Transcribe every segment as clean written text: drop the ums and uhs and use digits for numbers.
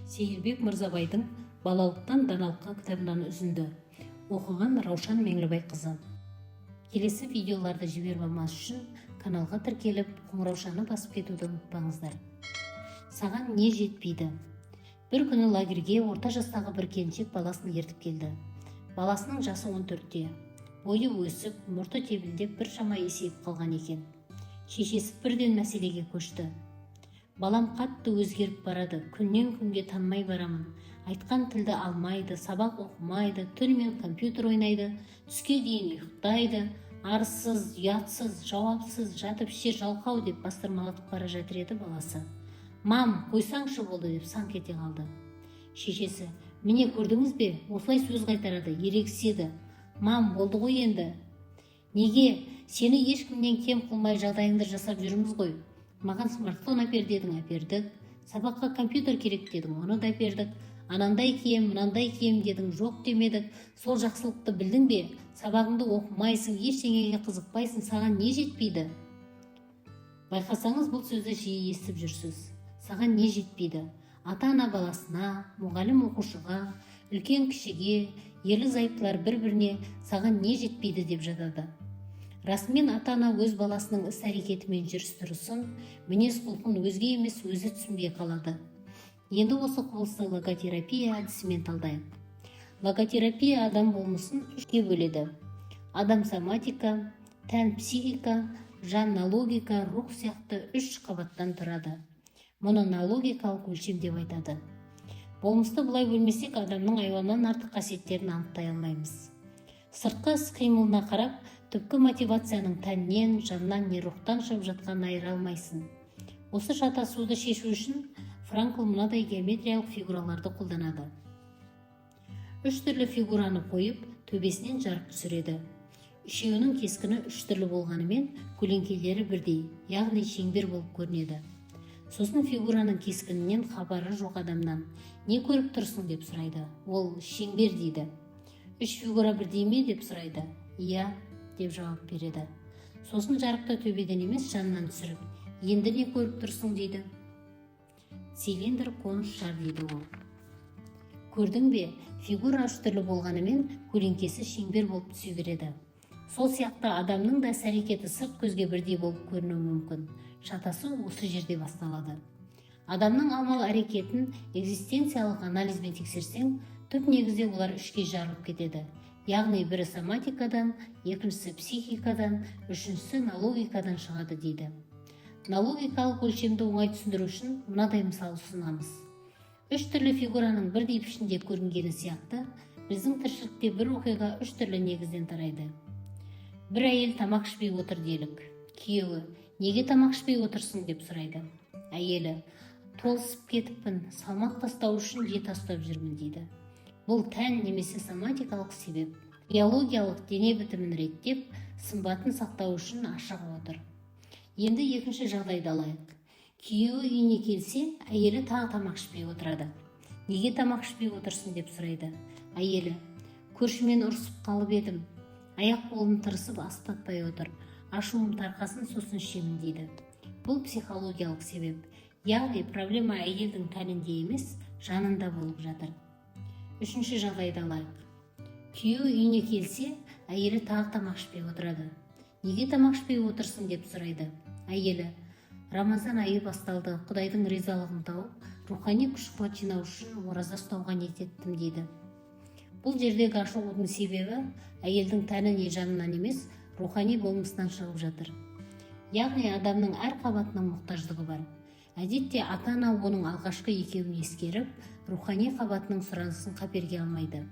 Сейілбек Мырзабайдың «Балалықтан даналыққа» кітабынан үзінді. Оқыған Раушан Меңлібай қызы. Келесі видеоларды жібермемас үшін каналға тіркеліп, қоңыраушаны басып кетуді ұмытпаңыздар. Саған не жетпейді? Бір күні лагерге орта жастағы бір келіншек баласын ертіп келді. Баласының жасы 14-те. Бойы өсіп, мұрты тебілдеп біршама есейіп қалған екен. Шешесі бірден мәселеге көшті. Балам қатты өзгеріп барады, күннен күнге танымай барамын. Айтқан тілді алмайды, сабақ оқымайды, түнімен компьютер ойнайды, түске дейін ұйықтайды, арсыз, ұятсыз, жауапсыз, жатып ішер жалқау деп бастырмалатып бара жатыр еді баласы. Мам, қойсаңшы болды деп саңқ ете қалды. Шешесі, міне көрдіңіз бе, осылай сөз қайтарады, ерегіседі. Мам, болды ғой енді. Неге? Сені ешкімнен кем қылмай жағдайыңды жасап жүрміз ғой. Маған смартфон әпер дедің, әпердік. Сабаққа компьютер керек дедің, оны да әпердік. Анандай кием, мынандай кием дедің, жоқ демедік. Сол жақсылықты білдің бе? Сабағыңды оқымайсың, ештеңеге қызықпайсың, саған не жетпейді? Байқасаңыз, бұл сөзді жиі естіп жүрсіз. Саған не жетпейді? Ата-ана баласына, мұғалім оқушыға, үлкен кішіге, ерлі-зайыптылар бір-біріне саған не жетпейді деп жатады. Расымен ата-ана өз баласының іс-әрекетімен жүріс-тұрысын, мінез-құлқын өзге емес өзі түсінбей қалады. Енді осы құбылысты логотерапия әдісімен талдайық. Логотерапия адам болмысын үшке бөледі. Адам соматика, тән психика, жан логика, рух сияқты үш қабаттан тұрады. Мұны логикалық өлшем деп айтады. Болмысты бұлай бөлмесек, адамның айуаннан артық қасиеттерін анықтай алмаймыз. Сыртқы іс-қимылына қарап, түпкі мотивацияның тәннен, жаннан не рухтан шығып жатқанын айыра алмайсың. Осы шатасуды шешу үшін Франкл мынадай геометриялық фигураларды қолданады. Үш түрлі фигураны қойып, төбесінен жарық түсіреді. Үшеуінің кескіні үш түрлі болғанымен, көлеңкелері бірдей, яғни шеңбер болып көрінеді. Сосын фигураның кескінінен хабары жоқ адамнан не көріп тұрсың деп сұрайды. Ол шеңбер дейді. Үш фигура бірдей ме деп сұрайды. Иә деп жауап береді. Сосын жарықты төбеден емес жаннан түсіріп, енді не көріп тұрсың дейді. Цилиндр, конус, шар дейді ол. Көрдің бе, фигура үш түрлі болғанымен көлеңкесі шеңбер болып түсе береді. Сол сияқты адамның да іс-әрекеті сырт көзге бірдей болып көрінуі мүмкін. Шатасу осы жерде басталады. Адамның амал-әрекетін экзистенциялық анализбен тексерсең, түп негізде олар үшке жарылып кетеді. Яғни бірі соматикадан, екіншісі психикадан, үшіншісі логикадан шығады дейді. Логикалық өлшемді оңай түсіндіру үшін мынадай мысал ұсынамыз. Үш түрлі фигураның бірдей пішінде көрінгені сияқты, біздің тіршілікте бір оқиға үш түрлі негізден тарайды. Бір әйел тамақ ішпей отыр делік. Күйеуі, неге тамақ ішпей отырсың деп сұрайды. Әйелі, толысып кетіппін, салмақ тастау үшін ет тастап жүрмін дейді. Бұл тән немесе соматикалық себеп. Биологиялық дене бітімін реттеп, сымбатын сақтау үшін ашығып отыр. Енді екінші жағдайды алайық. Күйеуі үйіне келсе, әйелі тағы тамақ ішпей отырады. Неге тамақ ішпей отырсың деп сұрайды. Әйелі, көршімен ұрысып қалып едім. Аяқ-қолым тырысып ас татпай отыр. Ашуым тарқасын, сосын ішемін дейді. Бұл психологиялық себеп. Яғни проблема әйелдің тәнінде емес, жанында болып жатыр. Үшінші жағдайды алайық. Күйеуі үйіне келсе, әйелі тағы тамақ ішпей отырады. Неге тамақ ішпей отырсың деп сұрайды. Әйелі, Рамазан айы басталды, Құдайдың ризалығын тауып, рухани күш-қуат жинау үшін ораза ұстауға ниет еттім дейді. Бұл жердегі ашығудың себебі әйелдің тәні не жанынан емес, рухани болмысынан шығып жатыр. Яғни адамның әр қабатының мұқтаждығы бар. Әдетте ата-ана оның алғашқы екеуін ескеріп, рухани қабатының сұранысын қаперге алмайды.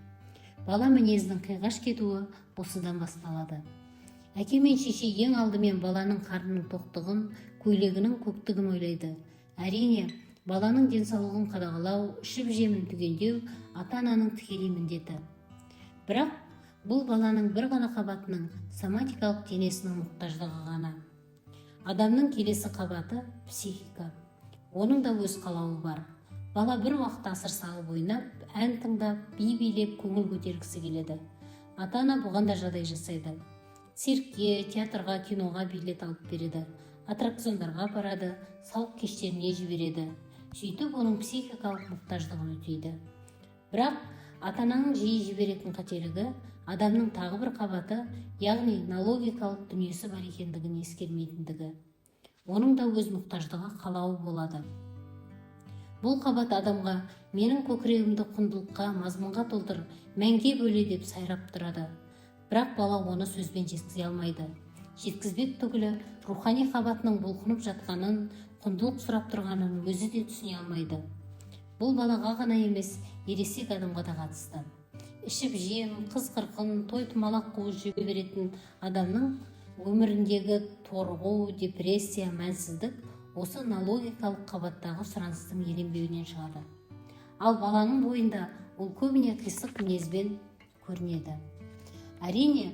Бала мінезінің қиғаш кетуі осыдан басталады. Әке мен шеше ең алдымен баланың қарнының тоқтығын, көйлегінің көктігін ойлайды. Әрине, баланың денсаулығын қадағалау, ішіп-жемін түгендеу ата-ананың тікелей міндеті. Бірақ бұл баланың бір ғана қабатының соматикалық денесінің мұқтаждығы ғана. Адамның келесі қабаты психика. Оның да өз қалауы бар. Бала бір уақыт асыр салып ойнап, ән тыңдап, би билеп көңіл көтергісі келеді. Ата-ана бұған да жағдай жасайды. Циркке, театрға, киноға билет алып береді. Аттракциондарға барады, сауық кештеріне жібереді. сөйтіп оның психикалық мұқтаждығын өтейді. Бірақ ата-ананың жиі жіберетін қателігі адамның тағы бір қабаты, яғни логикалық дүниесі бар екендігін ескермейтіндігі. Оның да өз мұқтаждығы қалауы болады. Бұл қабат адамға менің көкірегімді құндылыққа, мазмұнға толтыр, мәнге бөле деп сайрап тұрады. Бірақ бала оны сөзбен жеткізе алмайды. Жеткізбек түгілі рухани қабатының бұлқынып жатқанын, құндылық сұрап тұрғанын өзі де түсіне алмайды. Бұл балаға ғана емес, ересек адамға да қатысты. Ішіп жем, қыз қырқын, той тұмалақ қуып жүре беретін адамның өміріндегі торығу, депрессия, мәнсіздік осы логикалық қабаттағы сұраныстың еленбеуінен шығады. Ал баланың бойында ол көбіне қисық мінезбен көрінеді. Әрине,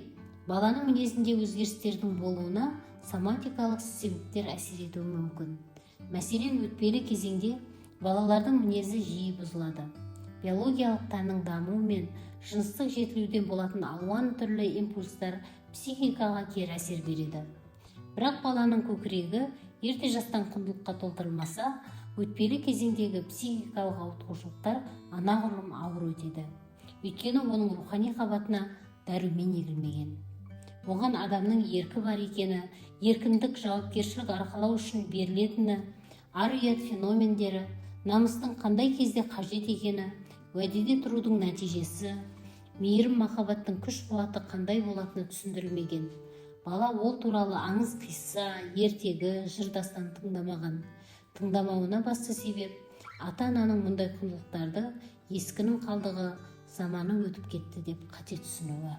баланың мінезінде өзгерістердің болуына соматикалық себептер әсер етуі мүмкін. Мәселен, өтпелі кезеңде балалардың мінезі жиі бұзылады. Биологиялық тәннің дамуы мен жыныстық жетілуден болатын алуан түрлі импульстар психикаға кері әсер береді. Бірақ баланың көкірегі ерте жастан құндылыққа толтырылмаса, өтпелі кезеңдегі психикалық ауытқушылықтар анағұрлым ауыр өтеді. Өйткені оның рухани қабатына дәрумен егілмеген. Оған адамның еркі бар екені, еркіндік, жауапкершілік арқалау үшін берілетіні, ар-ұят феномендері, намыстың қандай кезде қажет екені, уәдеде тұрудың нәтижесі, мейірім махаббаттың күш қуаты қандай болатыны түсіндірілмеген. Бала ол туралы аңыз қисса, ертегі, жыр-дастан тыңдамаған. Тыңдамауына басты себеп ата-ананың мұндай құндылықтарды ескінің қалдығы, заманы өтіп кетті деп қате түсінуі.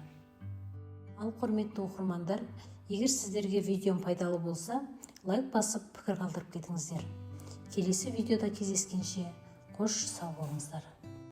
Ал құрметті оқырмандар, егер сіздерге видеом пайдалы болса, лайк басып пікір қалдырып кетіңіздер. Келесі видеода кездескенше қош сау болыңыздар.